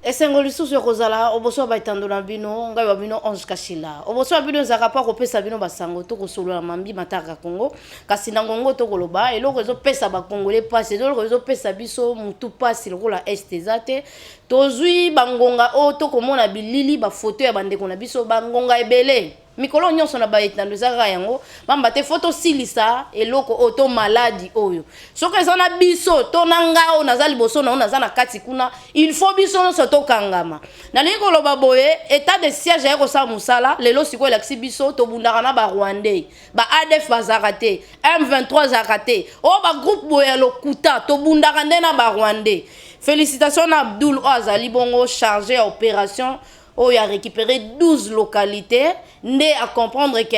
esengo lisusu ekozala oboso baitando na bino ngai wa bino 11 kashila oboso bino ezaka pa kopesa bino basango to kosolola mambi mataka Congo kasi na ngongo to koloba eloko ezopesa ba Congolais pasi eloko ezopesa biso mutu pasi lokola este zate tozui bangonga o to komona bilili ba photo ya bandeko na biso bangonga ebele mikolo nyonso na baitando ezaka yango bamba te photo silisa eloko oto maladi oyo soki eza na biso to na ngao naza liboso na naza na kati kuna il faut biso nyonso tokangama nalingi koloba boye état de siège ya kosala mosala lelo sikoyo elakisi biso tobundaka na barwandais ba ADF bazalaka te M23 azalaka te oyo bagroupe boye ya lokuta tobundaka nde na barwandais. Félicitations à Abdoul Azali Bongo chargé à opération où il a récupéré 12 localités né à comprendre que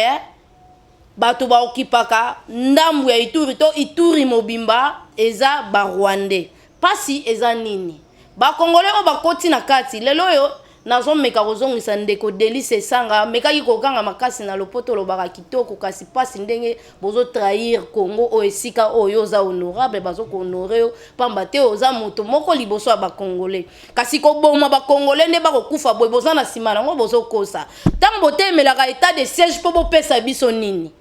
bato ba okipaka ndambu ya Ituri to Ituri mobimba eza ba Rwandais pasi eza nini ba Congolais o ba koti na kati lelo yo nazo meka kozongisa ndeko Delice Sanga meka kikokanga makasi na lopoto lobaka kitoko kasi pasi ndenge bozo trahir Congo o esika oyo za honorable bazo ko honorer pamba te oza moto moko liboso ya ba Congolais kasi ko boma ba Congolais ne ba ko kufa boy boza na sima na ngo bozo kosa tango botemelaka état de siège po bopesa biso nini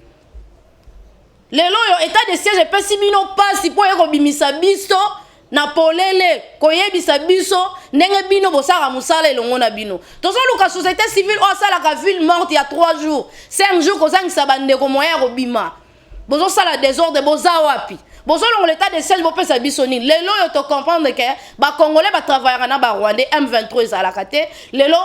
lelo yo état de siège pesi bino pasi po yeko bimisa biso na polele koyebisa biso ndenge bino bosaka musala elongo na bino tozoluka société civile o sala ka ville morte il y a 3 jours 5 jours kozangisa bandeko moya kobima bozo sala désordre boza wapi bozolongo l'état de siège bopesa biso nini lelo yo to comprendre que ba Congolais ba travaillera na ba Rwandais M23 ezalaka te lelo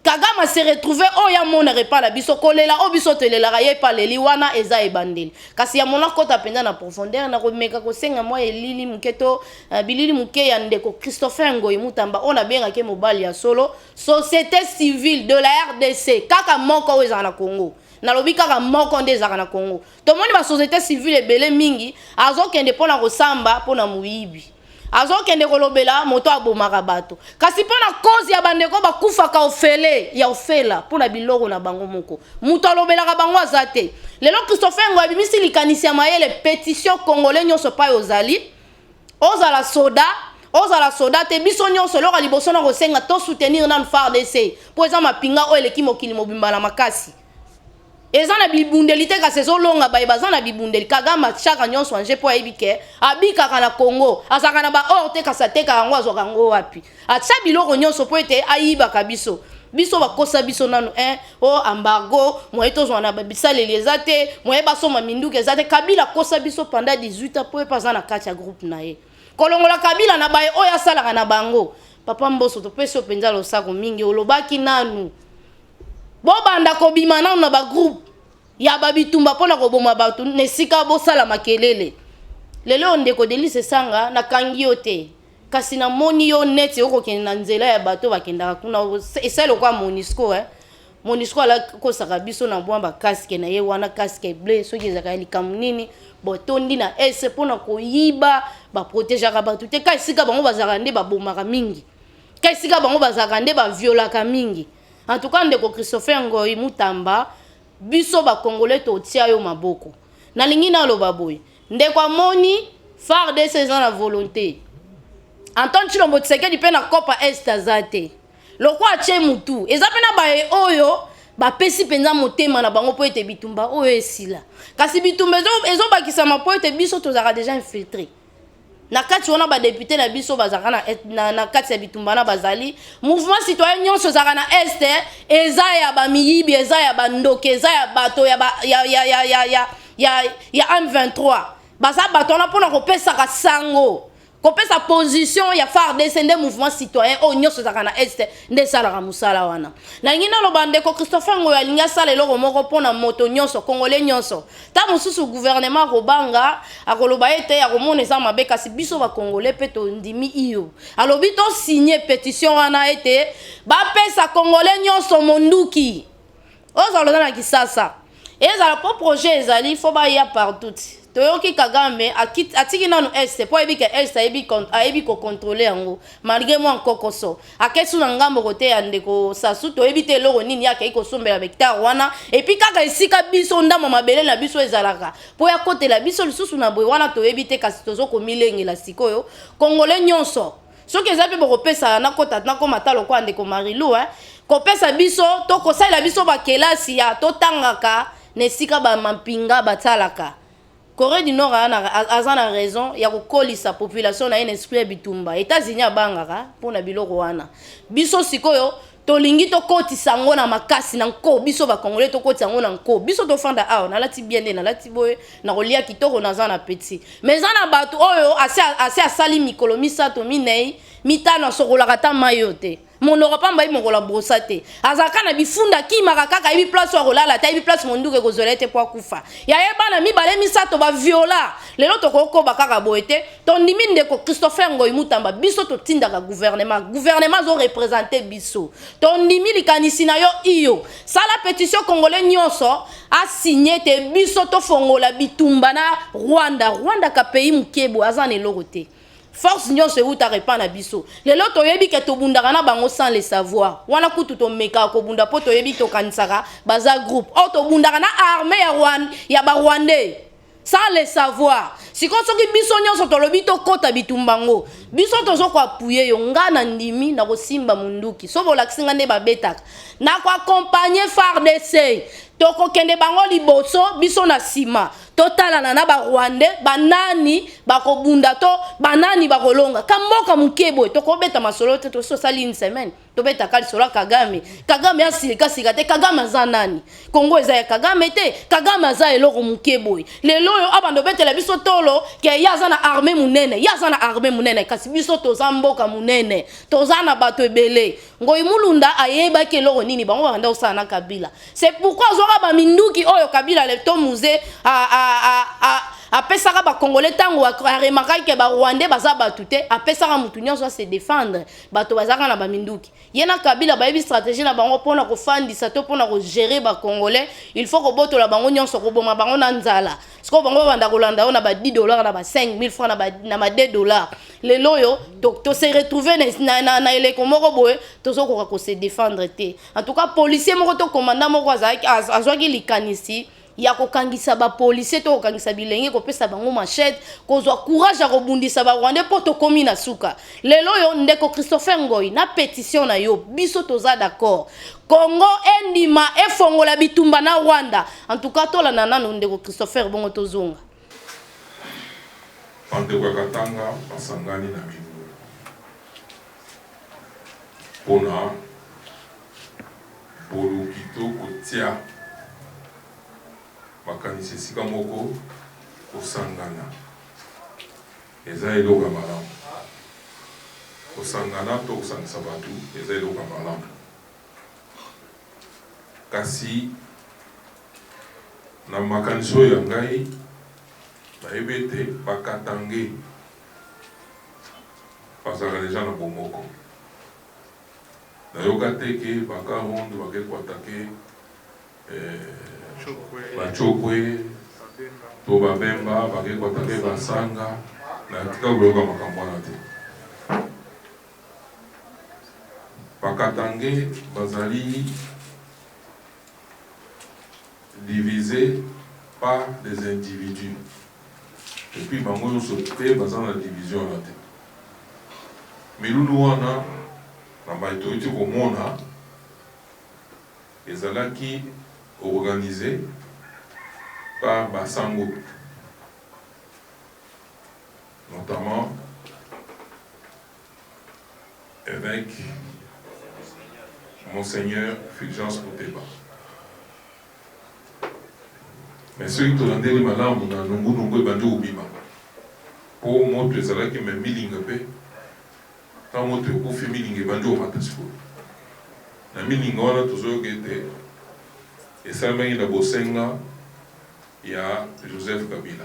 Kagama se retrouvé o ya mona repa la biso kolela o biso telela raye pa leli wana eza ebandeli kasi ya mona kota penda na profondeur na komeka ko senga moi elili muketo bilili muke ya ndeko Christopher Ngoyi Mutamba on a bien ke mobali ya solo société civile de la RDC kaka moko oza na Congo na lobi kaka moko nde ezaka na Congo to moni ba société civile ebele mingi azokende pona kosamba pona muyibi azokende kolobela moto abomaka bato kasi pona cause ya bandeko bakufaka ofele ya ofela pona biloko na bango moko muto alobelaka bango azate lelo Christopher Ngoyi abimisi likanisi ya mayele pétition congolais nyonso pa ozali ozala soda te biso nyonso loka liboso na kosenga to soutenir na FARDC po eza mapinga o eleki mokili mobimba na makasi ezana bibundeli te kasi ezolonga baye bazana bibundeli Kagama chaka nyonso anje po ayebike abikaka na Congo azaka na ba or te kasa te kango azoka ngo wapi atsa biloko nyonso po ete ayibaka biso bakosa biso nanu o embargo moye tozwa na bisaleli eza te moye basoma minduka eza te Kabila kosa biso pendant 18 ans po epaza na kati ya groupe na ye kolongola Kabila na baye oyo asalaka na bango papa Mboso topesi openza losako mingi olobaki nanu bobanda kobima nanu na ba groupe ya babitumba pona koboma batu nesika bosala makelele lelo ndeko Delice Sanga na kangi yote kasi na moni yo net okokende na nzela ya bato bakendaka kuna esalo kwa Monisco ala kosaka biso na bwamba casque na ye wana casque bleu soki ezaka likamu nini botondi na ese pona koyiba ba protéger bato te ka esika bango bazaka nde babomaka mingi ka esika bango bazaka nde ba violaka mingi. En tout cas ndeko Christopher Ngoyi Mutamba biso ba Congolais to tia yo maboko na lingi na loba boy ndeko amoni FARDC eza na volonté Antoine Chilombo Tshisekedi pe na Copa Est azate loko ache mutu eza pe na bae oyo bapesi penza motema na bango po ete bitumba oyo esila kasi bitumba ezo bakisa po ete biso tozaka déjà infiltré na kati wana ba député na biso bazaka na kati ya bitumba na bazali mouvement citoyen nyonso zaka na est eza ya ba miyibi eza ya bandoke eza ya bato ya M23 baza bato na pona kopesa ka sango kopesa position ya FARDC nde mouvement citoyen o nyonso zaka na est nde sala musala wana na ngina lo bande ko Christopher Ngoyi alinga sala eloko moko pona moto nyonso Congolais nyonso ta mosusu gouvernement robanga akoloba ete akomona eza mabe kasi biso ba Congolais pe to ndimi iyo alobi to signer pétition wana ete ba pesa Congolais nyonso monduki ozaloza na Kisasa ezala po projet ezali fo ba ya partout toyoki Kagame atiki nanu este po ebi ke este ayebi ko contrôler yango malgré moi nkokoso akesu na ngambo kote ya ndeko Sasu to ebi te loko nini yake iko sombela hectare wana et puis kaka esika biso ndama mabele na biso ezalaka po ya kote la biso lisusu na boy wana to ebi te kasi tozoko milengela sikoyo Congolais nyonso soki eza pe bokopesa na kota na komata lokwa ndeko Marilu kopesa biso to kosalela biso bakelasi ya totangaka na esika bamampinga batalaka. Corée du Nord aza na raison ya kokolisa population na ye na esprit bitumba. États-Unis abangaka mpona biloko wana. Biso sikoyo tolingi tokotisa ngo na makasi na nko biso bakongole tokotisa ngo na nko biso tofanda awa nalati bien nde nalati boye na kolia kitoko naza na petit mais za na bato oyo asi asali mikolo misato minei mitano asokolaka ta mayo te monoko pamba yi mokola brosa te azaka na bifunda kimaka kaka yebi place wa kolala ta yebi place monduke kozwela te po akufa ya yebana mibale misato ba viola lelo tokokoba kaka boye te tondimi ndeko Christopher Ngoyi Mutamba biso totindaka gouvernement zo représenter biso tondimi likanisi na yo iyo sala pétition congolais nyonso a signé te biso tofongola bitumba na Rwanda ka pays mukebo azana eloko te. Force nyonso euta repana biso lelo toyebi ke tobundaka na bango sans le savoir wana kutu tomeka ko bunda po toyebi tokanisaka baza groupe o tobundaka na armée ya Rwanda ya ba Rwandais sans le savoir siko soki biso nyonso tolobi tokota bitumbango biso tozo ko appuyer yo nga na ndimi na kosimba munduki so bolakisinga nde babetaka na ko accompagner FARDC toko kende bango liboso biso na sima totalana na ba Rwandais banani bakobunda to banani bakolonga kamboka mukebo tokobeta masolo te to sali une semaine tobeta kali solo Kagame asika sika te Kagame azanani Kongo eza ya Kagame te Kagame aza eloko mukebo lelo yo abando betela biso tolo ke yaza na armée munene kasi biso toza mboka munene toza na bato ebele Ngoyi Mulunda ayeba ke eloko nini bango banda osana na Kabila c'est pourquoi zoka ba minduki oyo Kabila le to musée apesaka ba congolais tango aremaka ke ba Rwandais baza batu te apesaka mutu nyonso se défendre bato bazaka na ba minduki yena Kabila bayebi stratégie na bango pona ko fandisa to pona ko gérer ba congolais il faut ko botola bango nyonso ko boma bango na nzala siko bango banda kolanda na ba $10 na ba 5000 francs na ba $2 lelo yo to se retrouver na eleko moko boye to so ko se défendre te en tout cas policier moko to commandant moko azwaki likanisi ya kokangisa ba policier to kokangisa bilenge kopesa bango machette kozwa courage ya kobundisa ba Rwandais po to komi na suka lelo yo ndeko Christopher Ngoyi na pétition na yo biso toza d'accord Congo endima efongola bitumba na Rwanda en tout cas tola nano ndeko Christopher bongo tozonga Pande kwa Katanga pasangani na mibu pona bolu kitoko tia makanisi sika moko kosangana eza eloko ya malamu kosangana to kosangisa bato eza eloko ya malamu kasi na makanisi oyo ya ngai nayebi ete bakatange bazalaka deja na bomoko nayoka te ke bakaronde bakekwatake bachokwe to babemba bakekwatake basanga na tika koyoka makambo wana te bakatange bazali divisé par des individus et puis bango nyonso te baza na division wana te milulu wana na bato eti komona ezalaki organisé par Basango, notamment avec Monseigneur Fulgence Koteba. Mais ceux qui ont dit les malades, on a nombreux bandits au bima. Pour montrer ça là qui me milingue pe, tant montrer pour faire milingue bandits au matasco. Na milingue on a toujours été et ça m'a eu Bosenga il y a Joseph Kabila.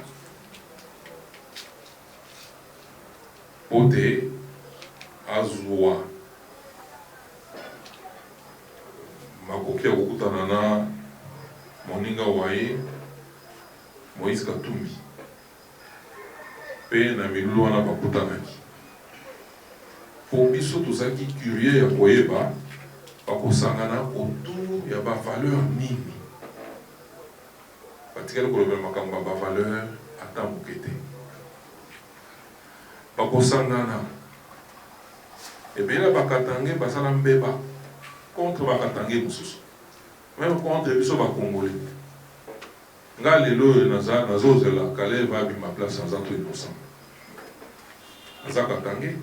Pote Azua Makokia kukutana na Moninga Waye Moïse Katumbi pe na milulu wana bakutanaki. Po biso tozaki curieux ya koyeba bakosangana autour ya ba valeur nini batikali kolobela makambo ba valeur ata mokete bakosangana Et bien là, Bakatangé, Basala Mbeba, contre Bakatangé Moussous. Même contre les Congolais. Nga lelo nazo zela kale va bi ma place sans autre innocent. Naza Katangé.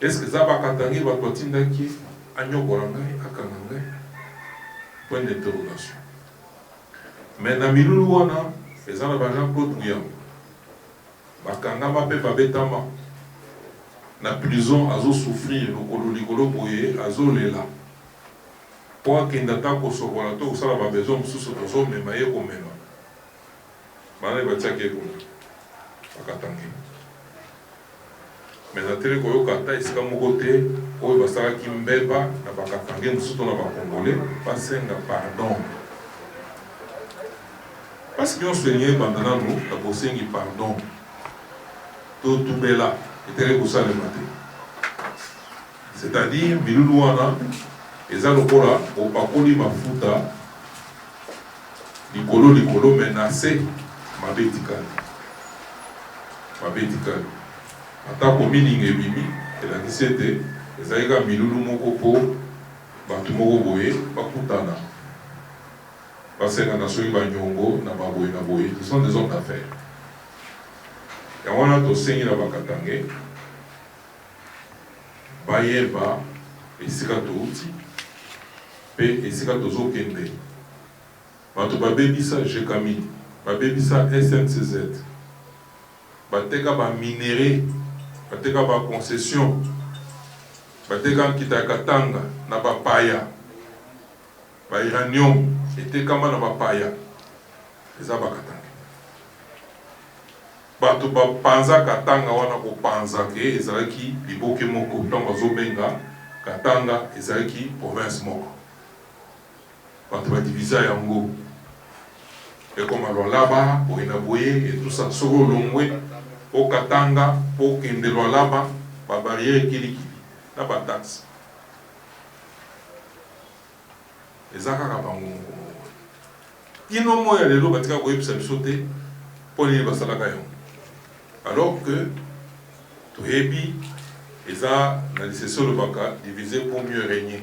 Est-ce que ça va Katangé va totinda ki anyo borangai akanangai? Point d'interrogation. Mais na milulu wana ezana ba Jean Claude Guyam. Bakanga ma pe babetama. Na prison azo souffrir lokolo likolo boye azo lela. Pour qu'il n'attend qu'au soir, tout ça va besoin de sous mais maillé comme même. Mané va tchaké comme Bakatangi. Mais la télé koyo kata ici comme côté, koyo basara kimbeba na Bakatangi nous sommes dans le Congolais, passer un pardon. Parce qu'ils ont soigné pendant nous, la bossé qui pardon. Tout bela, et télé pour ça le matin. C'est-à-dire, Biloulouana. Eza lokola opakoli mafuta likolo menacé mabetikali atako mininga ebimi elakisi ete ezali ka milulu moko mpo bato moko boye bakutana basengana soki banyongo na baboye na boye. Ce sont des hommes d'affaires. Yango wana tosengi na Bakatange bayeba esika touti et si quand on kende, bato babebisa Jekami, babebisa SNCZ, bateka ba minéré, bateka ba concession, bateka Kitakatanga na ba paya, ba uranium, eteka ma na ba paya, eza Bakatanga. Bato ba panza Katanga wana ko panza ke ezalaki liboke moko, donc bazobenga Katanga ezalaki province moko. Quand on va diviser yango et comme alors là-bas pour inaboyer et tout ça solo longwe au Katanga pour kende là-bas ba barrière kili na ba taxe ezaka ka bango kino moya lelo batika ko yebisa bisote pour les basalaka yango alors que toyebi eza na lisesolo baka diviser pour mieux régner.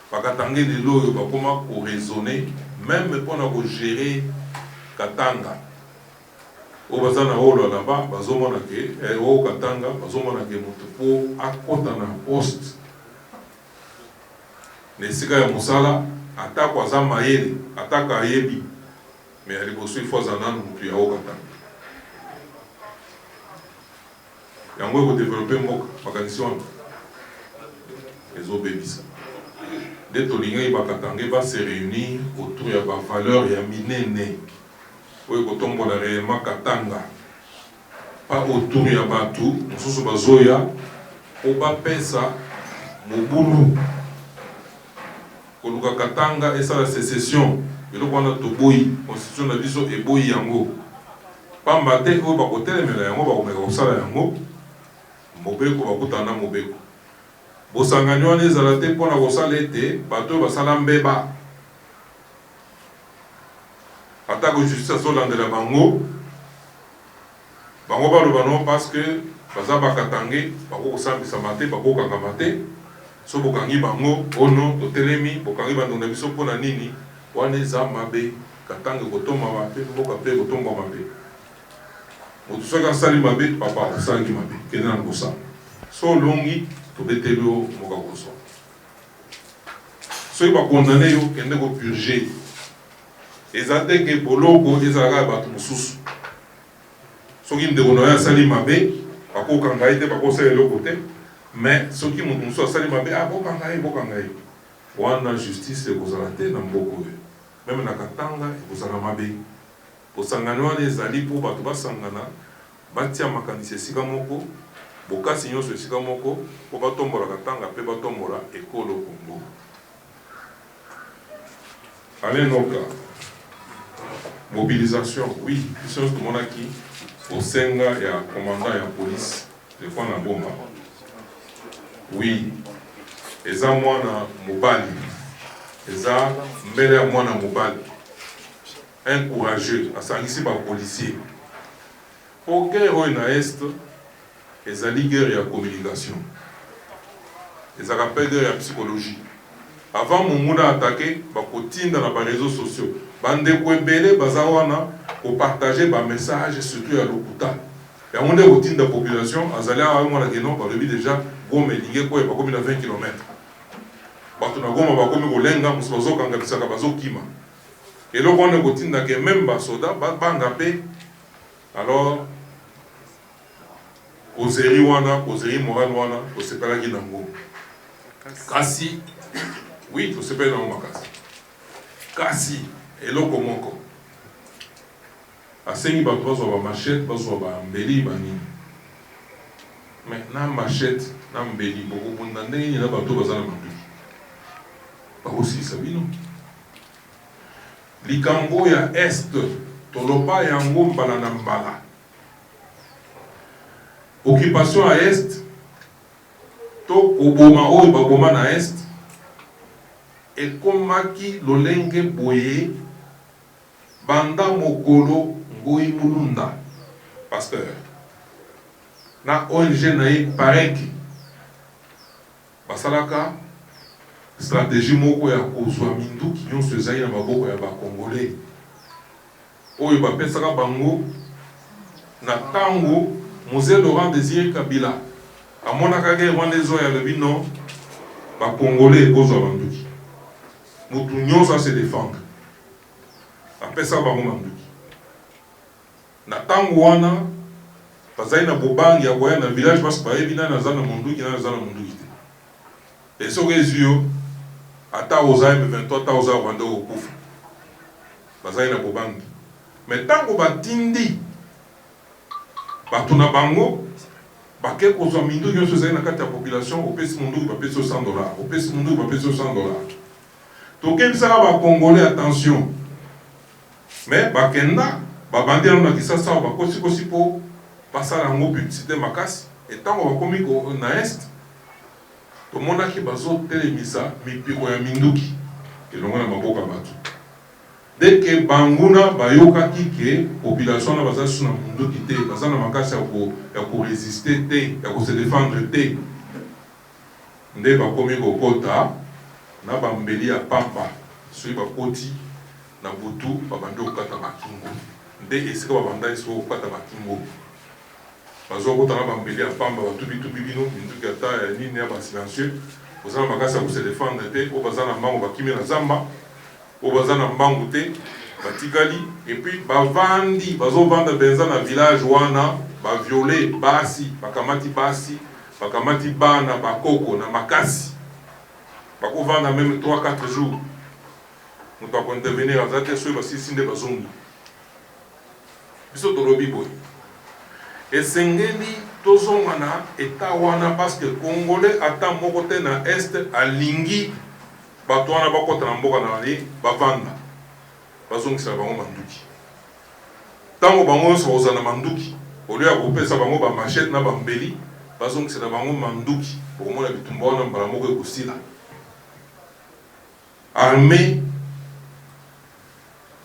Bakatangé de l'eau, comment raisonner, même pour gérer Katanga. Au bazana holo là-bas, bazomona ke, au Katanga, bazomona ke motopo akota na poste. Nesika ya musala, atako aza mayele, ataka ayebi, mais alibosu il faut zanan mutu ya au Katanga. Yango ko développer moko, bakanisiona. Les obébisa. Dès que Bakatange va se réunir autour de la valeur et à minene. Oui, quand on voit réellement Katanga, pas autour de Batou, nous sommes bazoya, au bas pesa, Moboulou. Quand Katanga et ça la sécession, et donc on a tout boyi, constitution de vision et boyi yango. Pas maté, ou pas côté mais la yango, pas comme ça la yango, mobeko, pas kutana mobeko. Bosangani wana ezala te mpona kosala ete bato basala mbeba atako justice azolandela bango baloba no parce que baza Bakatange bakokosambisama te bakokokangama te so bokangi bango ono totelemi bokangi bandeko na biso mpona nini wana eza mabe Katange kotombama mpe mboka mpe kotombama mpe moto soki asali mabe papa asalaki mabe kende na kosala so olongi tobetelo moka koso soki bakondane yo kende ko purger eza te ke boloko ezalaka bato mosusu soki ndeko na yo asali mabe bakokanga ye te bakosala eloko te mais soki moto mosusu asali mabe bokanga ye wana justice ekozala te na mboka oyo meme na Katanga ekozala mabe kosangana wana ezali mpo bato basangana batia makanisi esika moko bokasi nyonso esika moko po batombola Katanga mpe batombola ekolo Congo. Alain Noka, mobilisation, oui, puisque tout le monde qui au Senga et à commandant et à police de fois na bomba. Oui, eza mwana mobali, eza mbele ya mwana mobali, un courageux, asangisi ba policier. Pour guerre oyo na est, ezali guerre ya communication, ezalaka mpe guerre ya psychologie. Avant Mumuna attaqué, bakotinda na ba réseaux sociaux, bandeko ebele baza wana ko partager ba message surtout à l'hôpital. Et on est routine de la population, azali a un mois non par le déjà Goma lingue ko ba komi na 20 km. Bato na Goma ba komi ko lenga musozo kanga bisaka bazo kima. Et là on est routine da que même ba soda ba ngapé. Alors causerie wana, causerie morale wana, ko sepela ki nango. Kasi oui, ko sepela na makasi. Kasi eloko moko. Asengi bato bazwa ba machette, bazwa ba mbeli bani. Mais na machette, na mbeli boko bunda ndenge na bato bazana manduki. Ba aussi sabino. Likambo ya est tolopa yango mbala na mbala. Occupation à est to koboma oyo baboma na est ekomaki lolenge boye banda mokolo Ngoi Mulunda, pasteur. Na ONG naïe pareki. Basalaka stratégie moko ya kozwa minduki nyonso ezali na maboko ya ba Congolais. Oyo bapesaka bango na tango Mzee Laurent Désiré Kabila amonaka guerre wana ezo ya lobi non ba Congolais kozwa banduki. Mutu nyonso se défendre. Apesa bango manduki. Na tango wana bazali na bobangi ya koya na village parce que bayebi na zana munduki na zana munduki te. Et so rezio ata ozaye 23 ata ozaye wanda okufa. Bazali na bobangi. Mais tango batindi batuna bango bake kozwa minduki nyonso ezali na kati ya population opesi munduki bapesi $100, opesi munduki bapesi $100. Tokebisaka ba Congolais attention. Mais bakenda babandi na kisasa bakosi kosi po pasala ngo publicité makasi etango bakomi ko na est to mona ki bazo telemisa mipiko ya minduki elongo na maboka bato dès que banguna bayoka ke population na baza suna minduki te baza na makasi ya ko résister te ya ko se défendre te nde bakomi ko kota na bambeli ya pamba soki bakoti na butu babandi okata bakingo nde esika babanda esika okata bakingo bazo kotana bambeli ya pamba batubi bino minduki ata ya nini ya basilencieux oza na makasi ya kose défendre te o baza na mbangu bakimi na zamba o baza na mbangu te batikali epuis bavandi bazovanda benza na village wana baviole basi bakamati bakamati bana bakoko na makasi bakovanda même 3-4 jours moto akointervenir aza te soki basisi nde bazongi biso tolobi boye esengeli tozonga na eta wana parce que Congolais ata moko te na est alingi bato wana bakota na mboka na bale bavanda bazongisela bango manduki ntango bango nyonso bakozala na manduki olio ya kopesa bango bamachete na bambeli bazongisela bango manduki bokomona bitumba wana mbala moko ekosila armée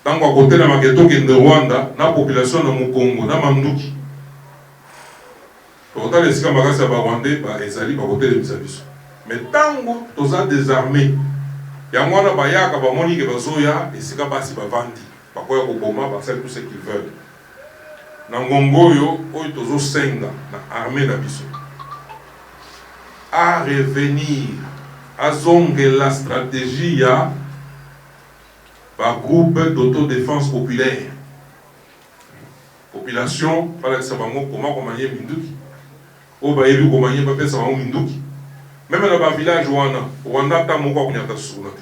tango akotela maketokende Rwanda na population na Mukongo na manduki tokotala esika makasi ya barwandais ezali bakotelemisa biso mais tango toza désarmé yango wana bayaka bamoni ke bazoya esika basi bavandi bakoya koboma basali tout ce qu'ils veulent na ngongo oyo tozosenga na armée na biso à revenir azongela stratégie ya ba groupe d'autodéfense populaire population balakisa bango koma komanye minduki o bayebi komanye bapesa bango minduki même na ba village wana Rwanda ata moko akunyata suna te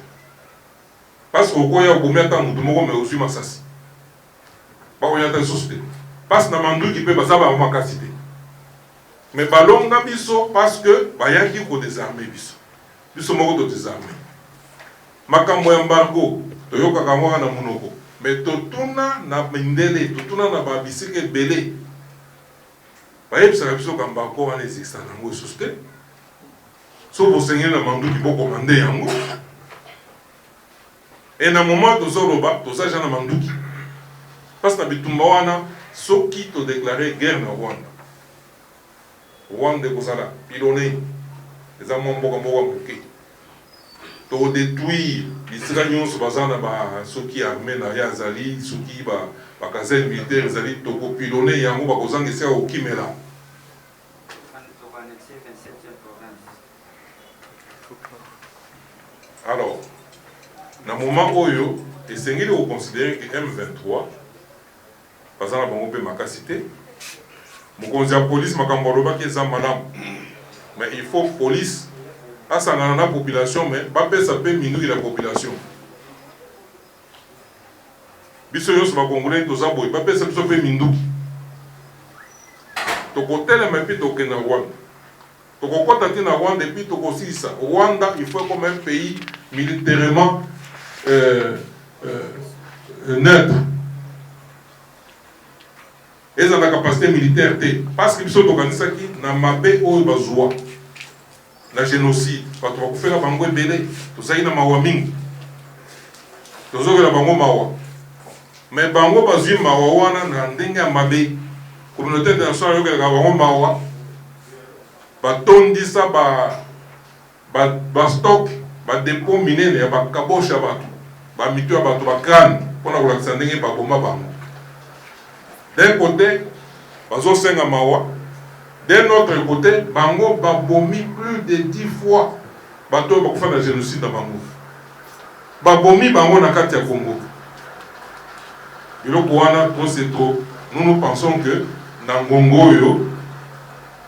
parce que okoya okomi ata mutu moko me ozwi masasi bakunyata lisusu te parce na manduki mpe baza bango makasi te mais balonga biso parce que bayaki kodésarme biso moko todésarme makambo ya embargo toyokaka ngo na monoko mais totuna na mindele totuna na babisika ebele bayebisaka biso kambako wana ezikisa nango lisusu te so bosengeli na manduki bokomande yango e na moment tozoloba tozaja na manduki parce na bitumba wana soki todéclare guerre na Rwanda Rwanda kozala pilonné les amants moké to détruire bisika nyonso bazana ba soki armée na ya zali soki ba caserne militaire zali to ko pilonné yango ba kozanga esa okimela. Alors na moment oyo esengeli ko considérer que M23 bazana bango pe makasité mokonzi ya police makambo alobaki eza malamu mais il faut police asangana na population mais bapesa mpe minduki la population biso nyonso bakongolais toza boye bapesa biso mpe minduki tokotelema epi tokende na Rwanda tokokɔta te na Rwanda epi tokosilisa Rwanda il faut comme un pays militairement neutre. Ils ont la capacité militaire parce qu'ils sont organisés na mabe oyo bazwa na génocide parce que faire la bango belé tout ça ina mawa mingi tout ça la bango mawa mais bango bazwi mawa wana na ndenge ya mabe communauté internationale yo ka bango mawa batondisa ba stock ba dépôt minene ya ba kabosha ba mito ya bato ba crâne pona kolakisa ndenge ba bomba bango. D'un côté, bazo senga mawa. D'un autre côté, bango babomi plus de 10 fois. Bato ba kufana génocide na bango. Babomi bango na kati ya Congo. Biloko wana to c'est trop. Nous pensons que na Congo yo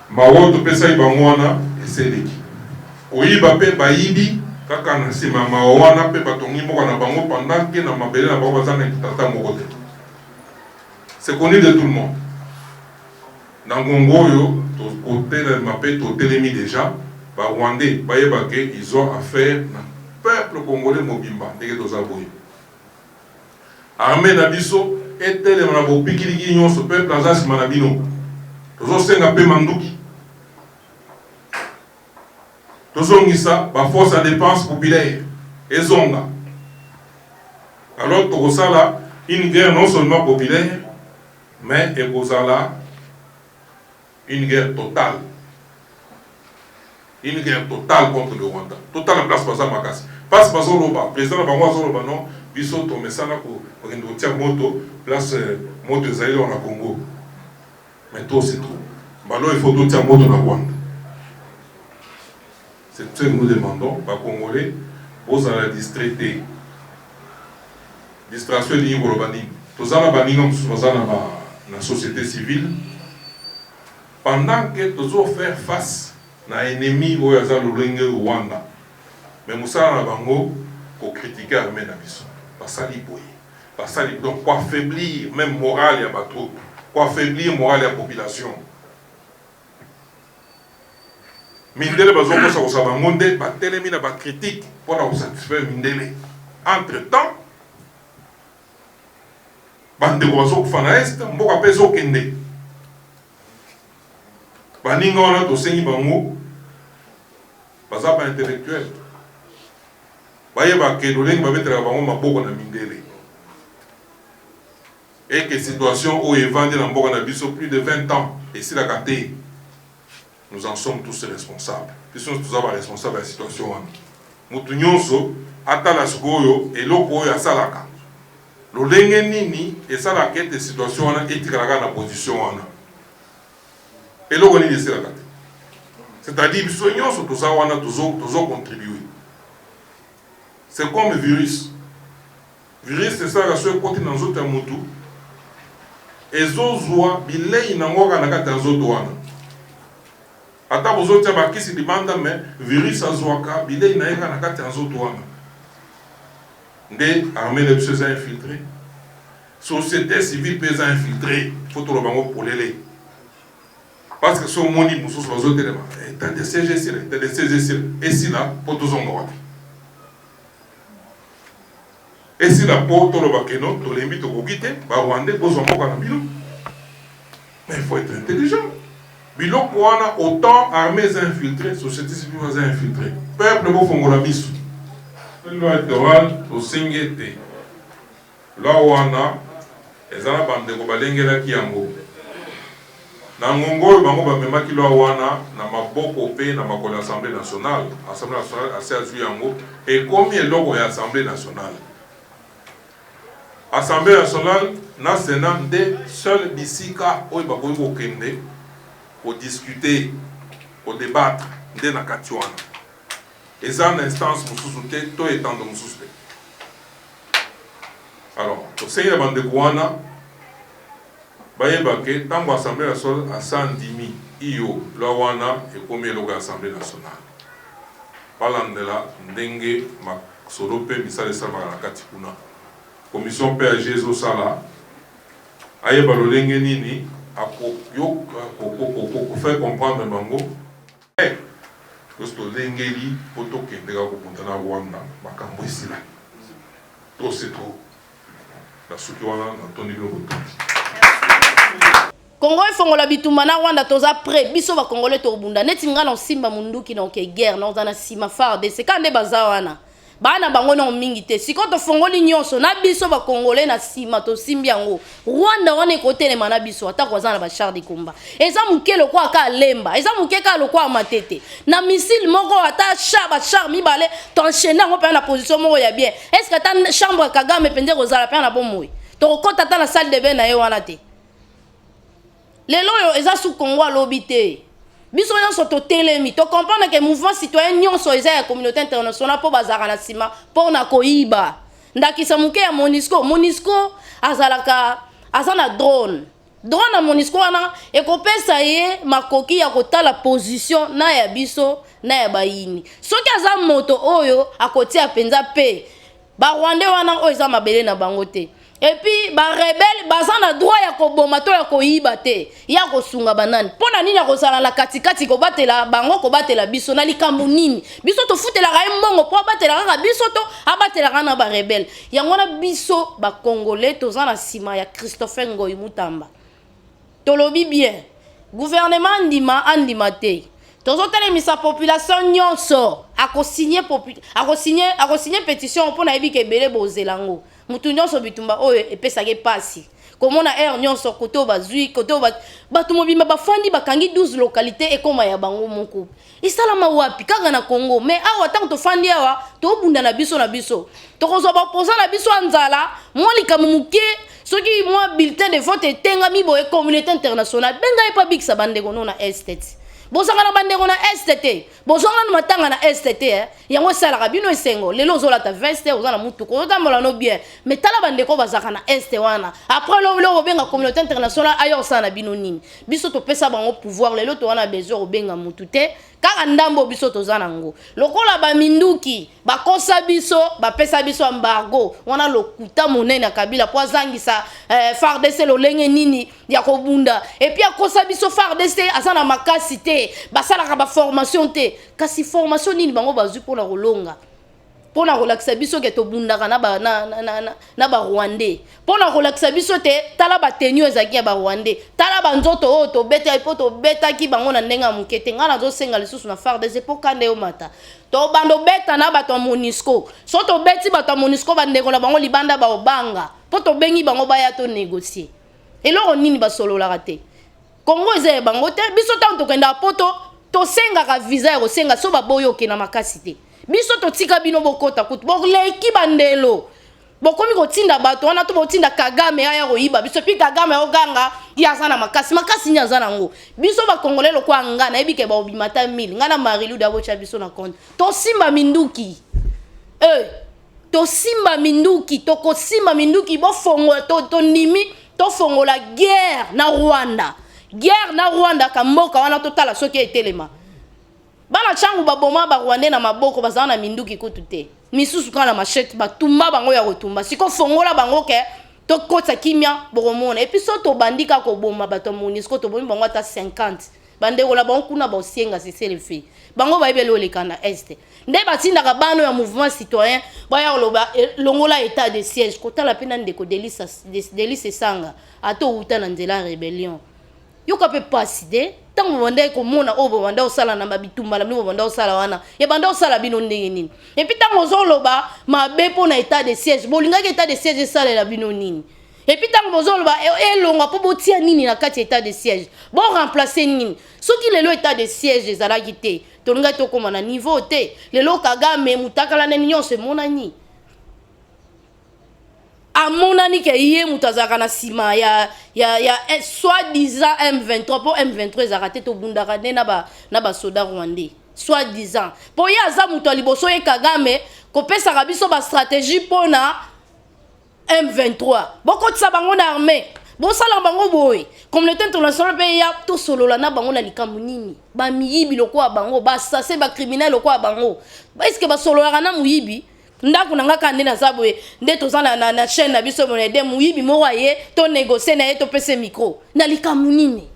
mawa to pesa bango wana eseleki. Oyiba pe bayibi kaka na sima mawa wana pe batongi moko na bango pendant que na mabele na bango bazana tata moko te. C'est connu de tout le monde. Dans Congo, côté de Mapé, Totelemi déjà, les Rwandais, ils ont affaire au peuple congolais Mobimba, des Tozaboy. Armée Nabiso, et tel Manabo Pikili, ce peuple Azas Manabino. Tozo Senga Pe Mandouki. Tozo Ngissa, la force à dépense populaire. Et Zonga. Alors, Togosala, une guerre non seulement populaire, mais il y a une guerre totale. Une guerre totale contre le Rwanda. Totale en place par Makasi. Parce que le président de Bango Zoroba, non, il faut que ça pour moto, place moto Zaïle en Congo. Mais tout c'est tout. Il faut que ça moto en Rwanda. C'est ce que nous demandons, par Congolais, vous allez distraiter. Distraction de l'Ibrobani. Tout ça, la société civile, pendant que nous faire face à l'ennemi au Rwanda, mais nous avons critiquer l'armée nabiso. Donc, pour affaiblir même morale et bateau, pour affaiblir morale et la population. Mindele bazoko sa osaba monde batelemi na ba critique pour na satisfaire Mindele. Entre-temps, bande ko fana est mboka peso kende baninga wana to sengi bango baza ba intellectuel baye ba kedolengi ba betela bango maboko na Mindele et que situation où est vendue dans mboka na biso plus de 20 ans et si la kate nous en sommes tous responsables puisque nous sommes responsables de la situation wana mutu nyonso atala sikoyo eloko oyo asalaka lolenge nini esala kete situation wana etikalaka na position wana eloko nini esalaka te c'est-à-dire biso nyonso toza wana tozo contribuer c'est comme virus esalaka so ekoti na nzoto ya mutu ezozwa bilei nango kaka na kati ya nzoto wana ata bozotia bakisi libanda me virus azwaka bilei na ye kaka na kati ya nzoto wana nde armée de biso eza infiltré société civile mpe eza infiltré fo toloba bango polele parce que so omoni mosusu bazotelema etat de siège esila mpo tozonga wapi esila mpo toloba keno tolembi tokoki te barwandais bozwa mboka na bino mais il faut être intelligent biloko wana autant armée eza infiltré société civile eza infiltré peuple bofongola miso loi électorale tosengi ete loi wana eza na bandeko balengelaki yango na ngongo bango bamemaki lwa wana na maboko pe na makolo ya Assemblée nationale ase azwi yango ekomi eloko ya Assemblée nationale. Assemblée nationale na Sénat nde seul bisika oyo bakoki kokende kodiscuter kodebattre nde na kati wana eza na instance mosusu te to etando mosusu te. Alors tosengi na bandeko wana bayeba ke ntango Assemblée nationale asandimi iyo lwa wana ekomi eloko ya Assemblée nationale balandela ndenge masolo mpe misala esalamaka na kati kuna. Commission PAG ezosala ayeba lolenge nini faire comprendre bango tolengeli po tokendeka kokunda na Rwanda makambo esila to seto na suki wana na toni biloko toki Congo efongola bitumba na Rwanda toza prêt biso ba congolais to bunda neti ngala nsimba munduki na ke guerre na ozana sima FARDC kande bazawana bana bango na mingi te siko to fongoli nyonso na biso ba congolais na sima to simbi yango Rwanda wana ekotelema na biso ata kozana ba char de combat eza mukelo kwa ka lemba eza mukeka lokwa matete na missile moko ata char mibale to enchaîner ngo pa na position moko ya bien est-ce que ta chambre Kagame pende kozala pa na bomoi to kota ta na salle de bain na ye wana te lelo yo eza sous Congo lobité biso nyonso to telemi to comprendre que mouvement citoyen nyonso eza ya communauté internationale po bazaka na sima po na koiba ndakisa muke ya MONUSCO azana drone na MONUSCO wana ekopesa ye makoki ya kotala position na ya biso na ya bayini soki aza moto oyo akotia penza pe ba Rwandais wana oyo eza mabele na bango te. Et puis ba rebelle bazana droit ya koboma to ya koyiba te ya kosunga banani pona nini ya kozala la katikati ko batela bango ko batela biso na likambo nini biso to futela ka mbongo po batela ka biso to abatela kana ba rebelle yango na biso ba congolais tozana sima ya Christopher Ngoyi Mutamba tolobi bien gouvernement andima te tozotelemisa population nyonso akosigner pétition pona yebi ke bele bozelango mutu nyonso bitumba oyo epesake pasi komona air nyonso koto bazui koto batu mobimba bafandi bakangi 12 localités ekoma ya bango moko isalama wapi kaka na Congo mais awa tango tofandi awa tobunda na biso tokozwa baposa na biso anzala molika muke soki moi bulletin de vote etengami boye communauté internationale benga epa bikisa bandeko no na estet bozanga na bandeko na STT bozanga na matanga na STT yango sala kabino esengo lelo zola ta veste ozana mutu ko tambola no bien mais tala bandeko bazaka na ST wana après lo benga communauté internationale ayo sana bino nini biso to pesa bango pouvoir lelo to wana besoin benga mutu te kaka ndambo biso tozana ngo lokola ba minduki bakosa biso bapesa biso embargo wana lokuta monene na Kabila po azangisa FARDC lolenge nini ya kobunda et puis akosa biso FARDC azana makasi te basalaka ba formation te kasi formation nini bango bazui pona kolonga pona kolakisa biso ke to bundaka na ba Rwandais pona kolakisa biso te tala ba tenue ezaki ya ba Rwandais tala ba nzoto o to beta ipoto beta ki bango na ndenga mukete ngana zo senga lisusu na FARDC po kande yo mata to bando beta na bato MONUSCO so to beti bato MONUSCO bandeko na bango libanda ba obanga po to bengi bango baya to négocier eloko nini basololaka te Congo eza bango te biso tanto kenda poto to senga ka visa ya kosenga so baboyo ke na makasi te biso to tika bino bokota kutu boleki bandelo bokomi kotinda bato wana to botinda Kagame aya koyiba biso pi Kagame oganga yaza na makasi nyaza nango biso ba congolais lokwa ngana ebike ba obimata 1000 ngana Marilu dabocha biso na compte to simba minduki to simba minduki to ko simba minduki bo fongo to nimi to fongo la guerre na Rwanda kamboka wana totala soki etelema bana changu baboma ba Rwandais na maboko bazana minduki kutu te misusu kana machette batumba bango ya kotumba siko fongola bango ke to kota kimia boromona et puis so to bandika ko boma bato MONUSCO to bomi bango ata 50 bandeko la bango kuna ba osenga c'est le fait bango ba ebelo le kana est nde batinda ka bano ya mouvement citoyen ba ya loba longola état de siège kota la pena ndeko Delice Sanga ato uta na nzela rébellion yoka pe paside tango banda ko mona obo banda osala na babitumba na bino banda osala wana ya banda osala bino ndenge nini et puis tango zoloba mabe po na état de siège bolinga ke état de siège sala la bino nini Et puis tant que ba elonga po botia nini na kati état de siège bon remplacer nini soki lelo état de siège ezalaki te tolinga tokoma na niveau te lelo Kagame mutakala na nyonso emonani amonani ke ye mutazaka na sima ya soi-disant M23 po M23 ezakate to bundaka ne na ba soda rwandais soi-disant po ya za muto liboso ye Kagame kopesa biso ba stratégie pona M23 bokotisa bango na armée bosala bango boy communauté internationale pe ya to solola na bango na likambo nini ba miyibi lokwa bango ba sase ba criminel lokwa bango est-ce que ba solola na muyibi ndako nanga kande na zaboye nde tozana na chaîne na biso monede muyibi mo waye to négocier na ye to pese micro na likambo nini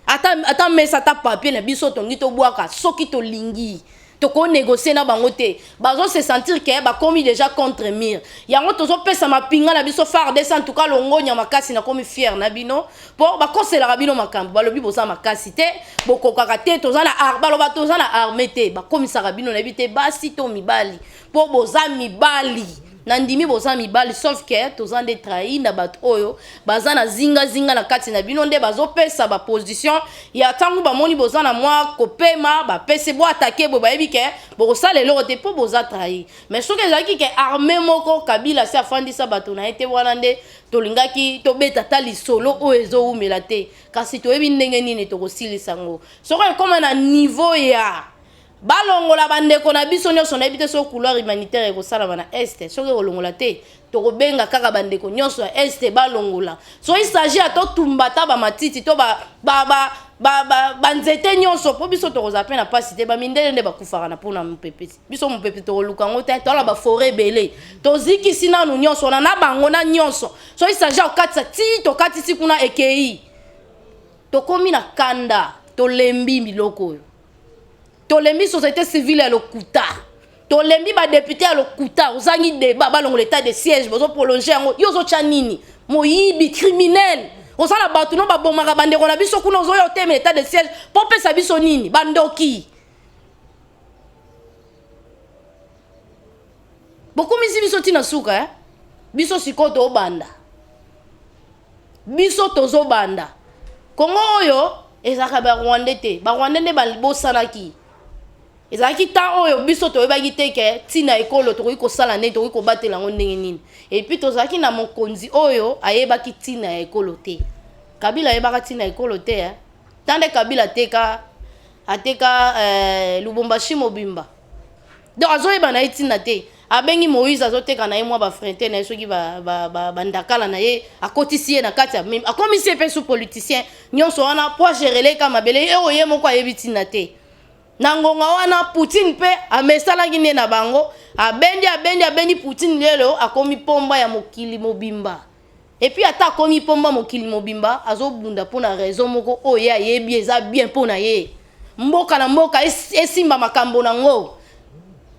ata mesa ta papier na biso tongi to bwaka soki to lingi to ko négocier na bango te bazo se sentir que ba komi déjà contre mur yango tozo pesa mapinga na biso phare de en tout cas longonya makasi na komi fier na bino po ba kosela rabino makambo balobi boza makasi te bokokaka te toza na baloba toza na armée te ba komi sa rabino na bité basi to mibali po boza mibali nandimi boza mibali sauf que toza nde trahi na bato oyo baza na zinga na kati na bino nde bazopesa ba position ya tangu bamoni boza na mwa kopema bapese bo attaquer bo bayebi ke bokosala eloko te po boza trahi mais soki ezalaki ke armée moko Kabila si afandisa bato na ye te wana nde tolingaki tobeta ta lisolo oyo ezowumela te kasi toyebi ndenge nini tokosilisa yango soki ekoma na niveau ya balongola bandeko na biso nyonso na ebite so couloir humanitaire ekosala bana este soki kolongola te tokobenga kaka bandeko nyonso ya este balongola so il s'agit ya totumbata bamatiti to banzete nyonso po biso tokoza pe na pasi te bamindele nde bakufaka na mpona mopepe biso mopepe tokoluka ngo te toala baforêt ebele tozikisi nanu nyonso na bango na nyonso so il s'agit ya kokatisa ti tokatisi kuna ekei tokomi na kanda tolembi biloko oyo tolembi société civile à lokuta tolembi ba député à lokuta ozangi débat balongo l'état de siège bozo prolonger yango yozo chanini moyibi criminel ozala batu no ba bomaka bande ko na biso kuna ozo yo teme l'état de siège pour pesa biso nini bandoki beaucoup misi biso tina suka biso sikoto obanda biso tozo banda Kongo oyo ezaka ba Rwandais te ba Rwandais ne ba bosanaki ezaki ta oyo biso toyebaki te ke tina ekolo tokoki kosala nini tokoki kobatela ngo ndenge nini et puis tozalaki na mokonzi oyo ayebaki tina ya ekolo te Kabila ayebaka tina ekolo te tande Kabila ateka Lubumbashi mobimba donc azoyeba na ye tina te abengi Moïse azoteka na ye mwa bafrente na ye soki bandakala na ye akotisi ye na kati ya meme akomisi ye mpe su politicien nyonso wana po agerele ka mabele oyo ye moko ayebi tina te na ngonga wana Poutine pe amesalaki ne na bango abendi Poutine lelo akomi pomba ya mokili mobimba et puis ata akomi pomba mokili mobimba azobunda pona raison moko oyo ayebi eza bien pona ye mboka na mboka esimba makambo nango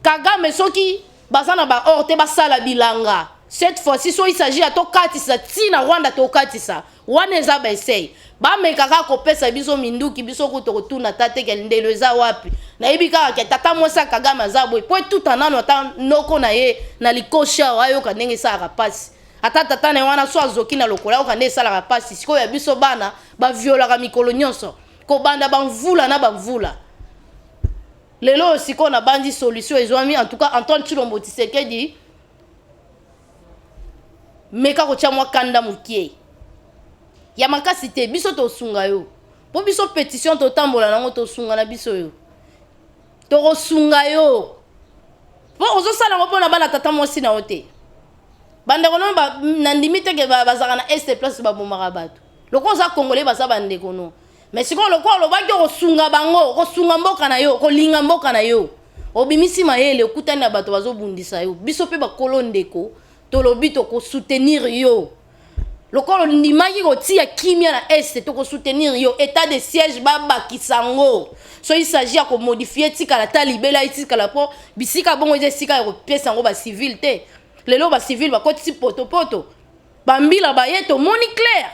Kagame soki bazana ba orte basala bilanga cette fois-ci so il s'agit à tokatisa tina Rwanda tokatisa wana eza ba essay ba mekaka kopesa biso minduki biso kutokotuna tate kelindelo eza wapi na yebi kaka ke tata mwasa Kagame azabwe po tout anano ata noko na ye na likosha wayo kanenge sala pasi ata tata ne wana so azoki na lokola okande sala pasi siko ya biso bana ba viola ka mikolo nyonso ko banda bamvula na bamvula lelo siko na bandi solution ezwami en tout cas Antoine Tshilombo Tshisekedi meka ko chamwa kanda mukie ya makasi te biso to sunga yo po biso pétition to tambola nango to sunga na biso yo to ko sunga yo po ozo sala ngo pona bana tata mwasi na ote bande kono ba na limite ke bazaka na este place ba bomaka bato loko za congolais baza bande kono mais siko loko lo ba ko sunga bango ko sunga mboka na yo ko linga mboka na yo obimisi mayele okutani na bato bazo bundisa yo biso pe ba kolondeko to lobi to ko soutenir yo lokolo ndimaki kotia kimia na este to ko soutenir yo état de siège baba kisango so il s'agit ya ko modifier tika la talibela itika la po bisika bongo eza sika ko pièce ngo ba civil te lelo ba civil ba koti poto ba mbila ba yeto moni clair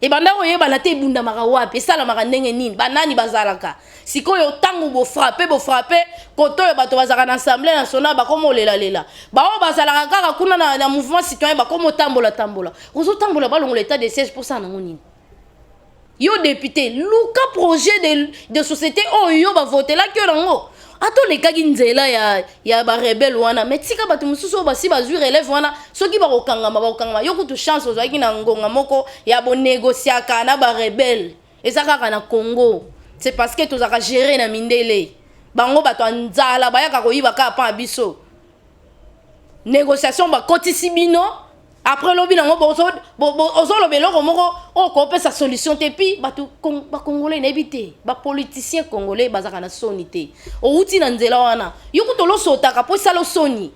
e banda koyeba na te ebundamaka wapi esalamaka ndenge nini banani bazalaka sikoyo ntango bofrape koto oyo bato bazalaka na assemblée nationale bakoma olelalela bao bazalaka kaka kuna na mouvement citoyen bakoma otambola ozotambola balongola état de siège pour ça nango nini yo député luka projet de société oyo bavotelaki yo nango atolekaki nzela ya barebele wana me tika bato mosusu oyo basi bazwi relève wana soki bakokangama yo kutu chance ozwaki na ngonga moko ya bonégociaka na barebele eza kaka na Congo c'est parce que tozalaka géré na mindele bango bato ya nzala bayaka koyiba kaka mpa na biso négociation bakotisi bino après lobi nango ozoloba eloko moko okopesa solution te pi bato bakongolais nayebi te bapoliticien congolais bazaka na soni te outi na nzela wana yo kutu olosotaka mpo esala osoni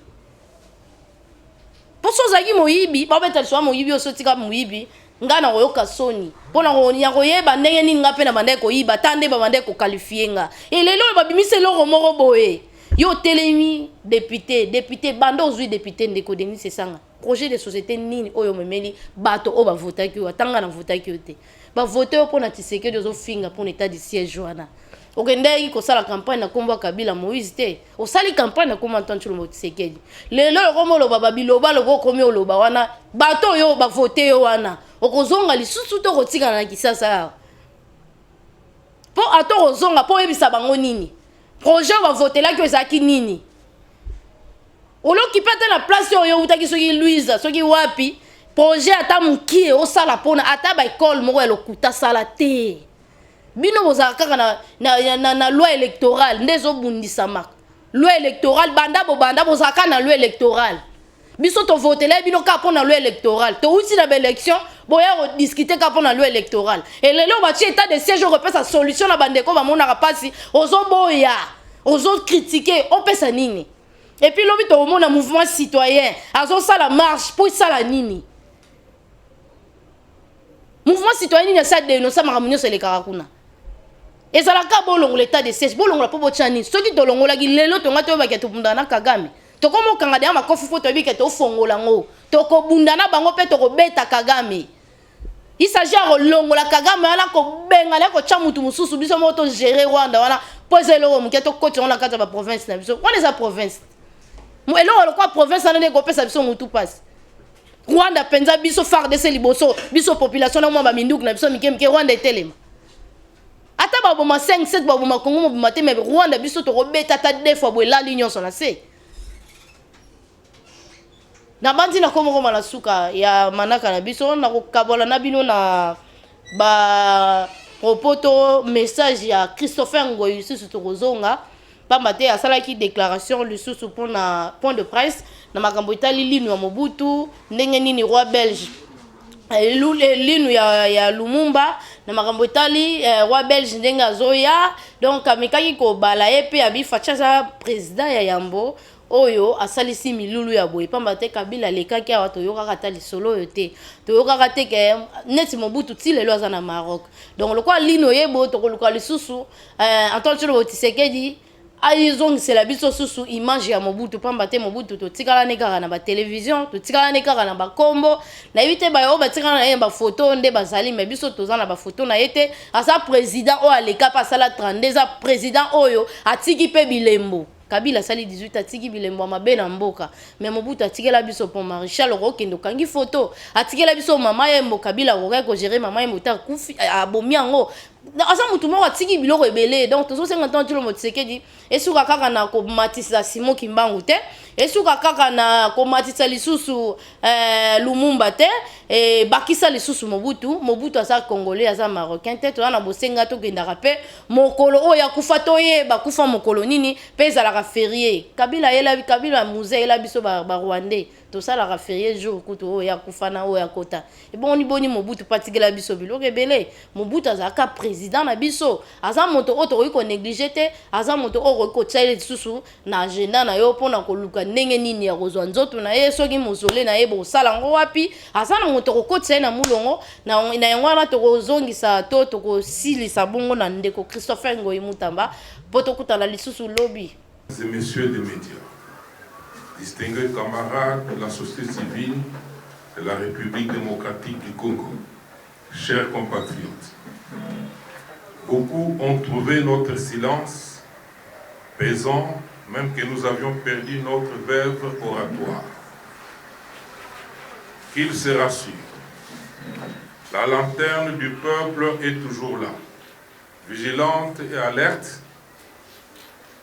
mpo so ozalaki moyibi babeta lisoa moyibi osotika moyibi nga na koyoka soni mpo ya koyeba ndenge nini nga mpe na bandaki koyiba ta nde babandaki kokalifie nga elelo oyo babimisi eloko moko boye yo telemi député banda ozwi député ndeko Denis Esanga projet de société nini oyo memeli bato o bavotaki yo atanga na votaki yo te bavote yo mpo na Tshisekedi ozofinga mpo na état de siège wana okendeki kosala campagne na kombo ya Kabila Moïse te osali campagne na kombo Antoine Tshilombo Tshisekedi lelo okomi oloba babiloba lobo okomi oloba wana bato oyo bavote yo wana okozonga lisusu to kotikana na Kisasa awa mpo ato kozonga mpo oyebisa bango nini projet oyo bavotelaki ezalaki nini oloki pe ata na place oyo utaki soki Louise soki wapi projet ata mokie osala mpona ata baekole moko ya lokuta sala te bino bozalaka kaka na loi électorale nde ezobundisamaka loi électorale banda bozalaka na loi électorale biso tovotela bino kaka mpo na loi électorale touti na baélection boya kodiscute kaka mpo na loi électorale elelo batie état de siège okopesa solution na bandeko bamonaka mpasi ozoboya ozokritike opesa nini et puis lobi tomona mouvement citoyen azosala marche mpo esala nini mouvement citoyen nini asa dénonce makambo nyonso elekaka kuna ezalaka bolongola état de siège bolongola mpo botya nini soki tolongolaki lelo tonga toyebaki tobundana na Kagame tokoma okanga deya makofi fo toyebi ke tofongola ngo tokobundana bango mpe tokobeta Kagame il s'agit ya kolongola Kagame wana kobenga le kotya mutu mosusu biso moko togere Rwanda wana mpo eza eloko moke tokoti yango na kati ya baprovince na biso wana eza province eloko lokwa province wana nde kopesa biso mutu pasi Rwanda penza biso FARDC liboso biso population na mwa baminduku na biso mike Rwanda etelema ata baboma 5-7 baboma Congo mobima te me Rwanda biso tokobeta ata 2 fois boye elali nyonso na se na bandi na komokoma na suka ya manaka na biso na kokabola na bino na ba propoto message ya Christopher Ngoyi susu tokozonga pamba te asalaki déclaration lisusu mpona point de presse na makambo etali linu ya Mobutu ndenge nini roi belge linu ya Lumumba na makambo etali roi belge ndenge azoya donc amikaki kobala ye mpe abifacha président ya Yambo oyo asalisi milulu ya boye pamba te Kabila lekaki awa toyokaka ta lisolo oyo te toyokaka te ke neti Mobutu ti lelo aza na Maroc donc lokwa lino yebo tokoluka lisusu Antoine Tshilombo Tshisekedi ayizongisela biso susu image ya Mobutu pamba te Mobutu totikala ne kaka na ba télévision totikala ne kaka na ba kombo na yite ba yo batikala na ye ba photo nde bazali mais biso toza na ba photo na yete asa président o aleka pa sala 32 za président oyo atiki pe bilembo Kabila sali 18 atiki bilembo mabe na mboka mais Mobutu atikela biso pour Maréchal okende kangi photo atikela biso mama yembo Kabila ko gérer mama yembo ta kufi abomi yango asa mutu moko atiki biloko ebele donc tozo 50 ans Tshilombo Tshisekedi esuka kaka na ko matisa Simon Kimbangu te esuka kaka na ko matisa lisusu Lumumba te bakisa lisusu Mobutu asa congolais asa marocain te to na bosenga to kendaka pe mokolo oya kufa toyeba kufa mokolo nini pe ezalaka férié Kabila musée ela biso ba Rwandais to sala ka férié jour kuto oya kufa na oya kota et bon ni boni Mobutu patikela biso biloko ebele Mobutu azaka président na biso aza moto oto ko négliger te aza moto o ko tsaile lisusu na agenda na yo pona koluka ndenge nini ya kozwa nzoto na ye soki mozole na ye bo sala ngo wapi aza na moto ko tsaile na mulongo na yango wana to kozongisa to ko silisa bongo na ndeko Christopher Ngoyi Mutamba poto kutala lisusu lobby. Ces messieurs des médias, distingués camarades de la société civile de la République démocratique du Congo, chers compatriotes, beaucoup ont trouvé notre silence pesant, même que nous avions perdu notre verve oratoire. Qu'ils se rassurent, la lanterne du peuple est toujours là, vigilante et alerte,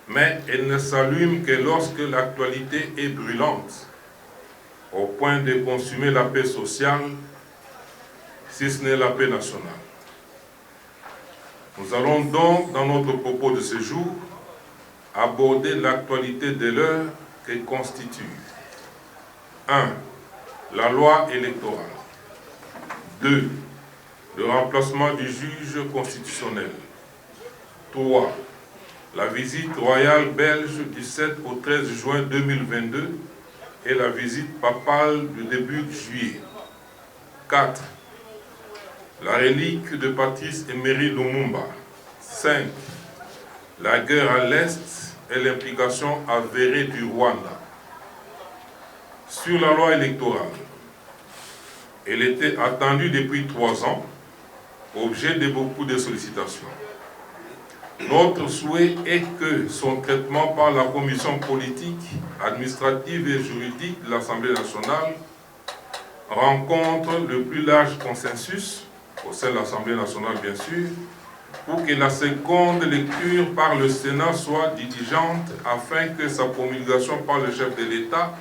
mais elle ne s'allume que lorsque l'actualité est brûlante, au point de consumer la paix sociale, si ce n'est la paix nationale. Nous allons donc, dans notre propos de ce jour, aborder l'actualité de l'heure que constitue 1. La loi électorale. 2. Le remplacement du juge constitutionnel. 3. La visite royale belge du 7 au 13 juin 2022 et la visite papale du début juillet. 4. La relique de Patrice Emery Lumumba. 5. La guerre à l'Est et l'implication avérée du Rwanda. Sur la loi électorale, elle était attendue depuis 3 ans, objet de beaucoup de sollicitations. Notre souhait est que son traitement par la commission politique, administrative et juridique de l'Assemblée nationale rencontre le plus large consensus, au sein de l'Assemblée nationale bien sûr, pour que la seconde lecture par le Sénat soit diligente afin que sa promulgation par le chef de l'État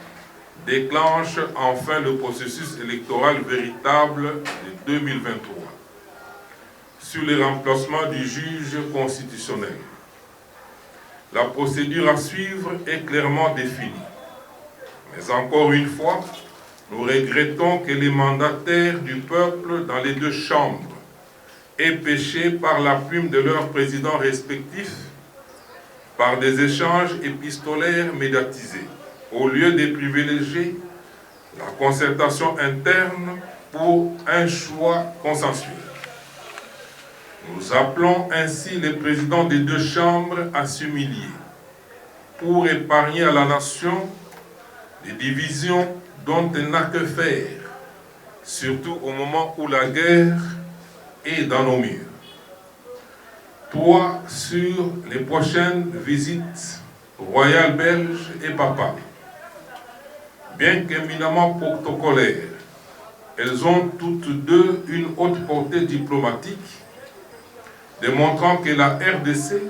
déclenche enfin le processus électoral véritable de 2023. Sur le remplacement du juge constitutionnel, la procédure à suivre est clairement définie. Mais encore une fois, nous regrettons que les mandataires du peuple dans les 2 chambres aient péché par la plume de leurs présidents respectifs par des échanges épistolaires médiatisés, au lieu de privilégier la concertation interne pour un choix consensuel. Nous appelons ainsi les présidents des 2 chambres à s'humilier pour épargner à la nation des divisions dont elle n'a que faire, surtout au moment où la guerre est dans nos murs. 3. Sur les prochaines visites royales belges et papales. Bien qu'éminemment protocolaires, elles ont toutes 2 une haute portée diplomatique, démontrant que la RDC,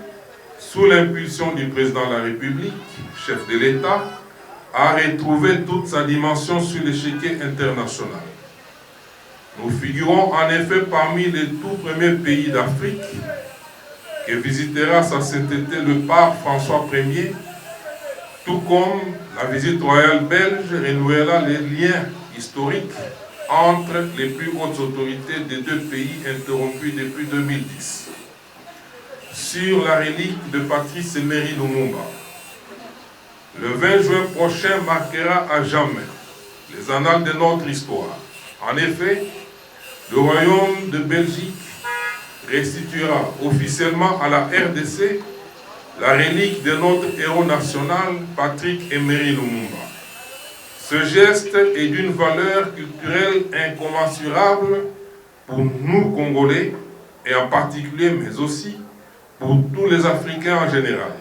sous l'impulsion du président de la République, chef de l'État, a retrouvé toute sa dimension sur l'échiquier international. Nous figurons en effet parmi les tout premiers pays d'Afrique que visitera sa sainteté le pape François Ier, tout comme la visite royale belge renouera les liens historiques entre les plus hautes autorités des 2 pays interrompus depuis 2010. Sur la relique de Patrice Emery Lumumba, le 20 juin prochain marquera à jamais les annales de notre histoire. En effet, le Royaume de Belgique restituera officiellement à la RDC la relique de notre héros national, Patrick Emery Lumumba. Ce geste est d'une valeur culturelle incommensurable pour nous Congolais, et en particulier, mais aussi pour tous les Africains en général,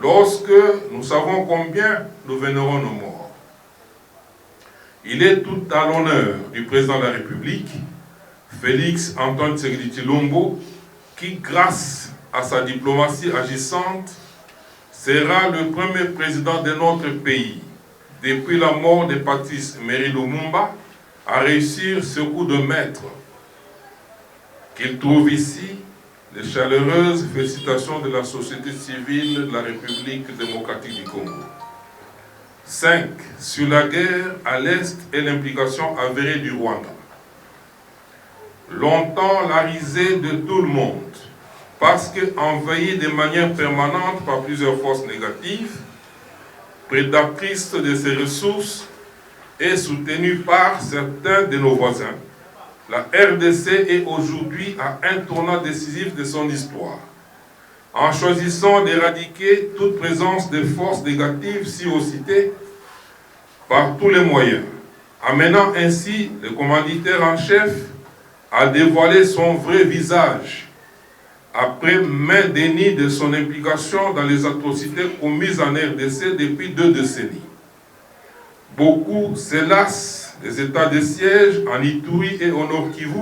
lorsque nous savons combien nous vénérons nos morts. Il est tout à l'honneur du président de la République, Félix Antoine Tshisekedi Tshilombo, qui, grâce à sa diplomatie agissante, sera le premier président de notre pays, depuis la mort de Patrice Emery Lumumba, à réussir ce coup de maître. Qu'il trouve ici les chaleureuses félicitations de la société civile de la République démocratique du Congo. 5. Sur la guerre à l'Est et l'implication avérée du Rwanda. Longtemps la risée de tout le monde, parce qu'envahi de manière permanente par plusieurs forces négatives, prédatrices de ses ressources et soutenue par certains de nos voisins, la RDC est aujourd'hui à un tournant décisif de son histoire, en choisissant d'éradiquer toute présence de forces négatives si haut citées par tous les moyens, amenant ainsi le commanditaire en chef a dévoilé son vrai visage après main dénie de son implication dans les atrocités commises en RDC depuis 2 décennies. Beaucoup s'élassent des états de siège en Ituri et au Nord Kivu,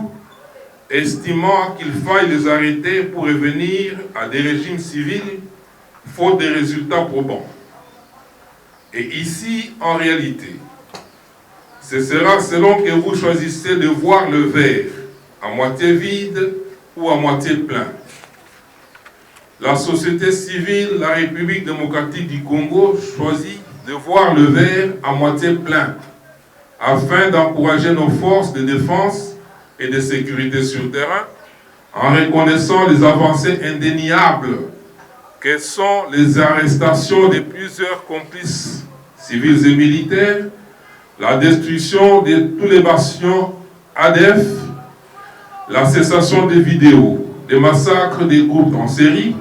estimant qu'il faille les arrêter pour revenir à des régimes civils, faute des résultats probants. Et ici, en réalité, ce sera selon que vous choisissez de voir le verre à moitié vide ou à moitié plein. La société civile, la République démocratique du Congo choisit de voir le verre à moitié plein afin d'encourager nos forces de défense et de sécurité sur terrain en reconnaissant les avancées indéniables que sont les arrestations de plusieurs complices civils et militaires, la destruction de tous les bastions ADF, la cessation des vidéos, des massacres des groupes en série,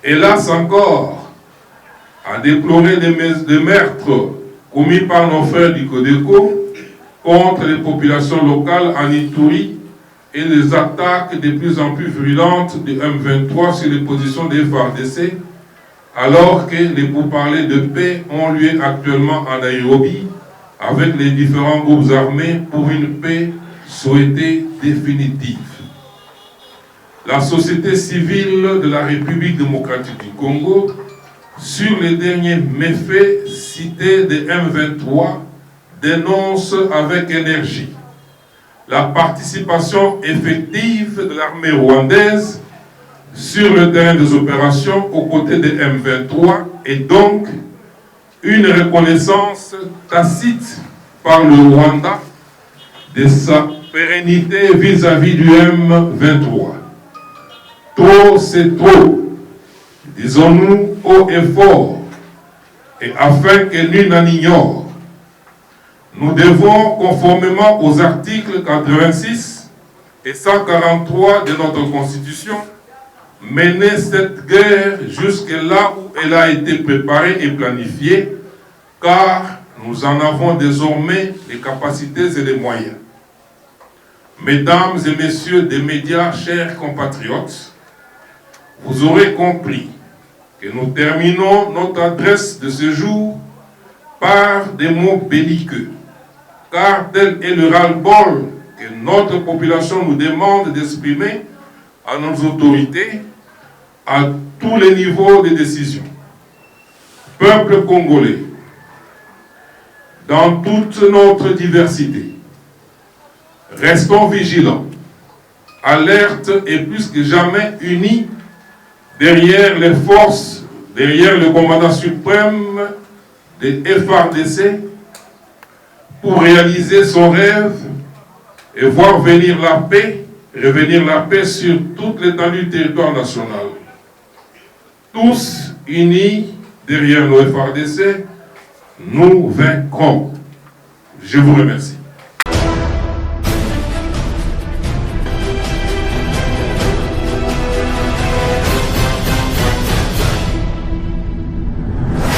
hélas encore, à déplorer des meurtres commis par nos frères du Codeco contre les populations locales en Ituri et les attaques de plus en plus virulentes de M23 sur les positions des FARDC, alors que les pourparlers de paix ont lieu actuellement en Nairobi avec les différents groupes armés pour une paix souhaitée définitive. La société civile de la République démocratique du Congo, sur les derniers méfaits cités de M23, dénonce avec énergie la participation effective de l'armée rwandaise sur le terrain des opérations aux côtés de M23 et donc une reconnaissance tacite par le Rwanda de sa pérennité vis-à-vis du M23. Trop, c'est trop, disons-nous haut et fort, et afin que nul n'en ignore, nous devons, conformément aux articles 86 et 143 de notre Constitution, mener cette guerre jusque là où elle a été préparée et planifiée, car nous en avons désormais les capacités et les moyens. Mesdames et messieurs des médias, chers compatriotes, vous aurez compris que nous terminons notre adresse de ce jour par des mots belliqueux, car tel est le ras-le-bol que notre population nous demande d'exprimer à nos autorités à tous les niveaux de décision. Peuple congolais, dans toute notre diversité, restons vigilants, alertes et plus que jamais unis derrière les forces, derrière le commandant suprême des FARDC pour réaliser son rêve et voir venir la paix, revenir la paix sur toute l'étendue du territoire national. Tous unis derrière nos FARDC, nous vaincrons. Je vous remercie.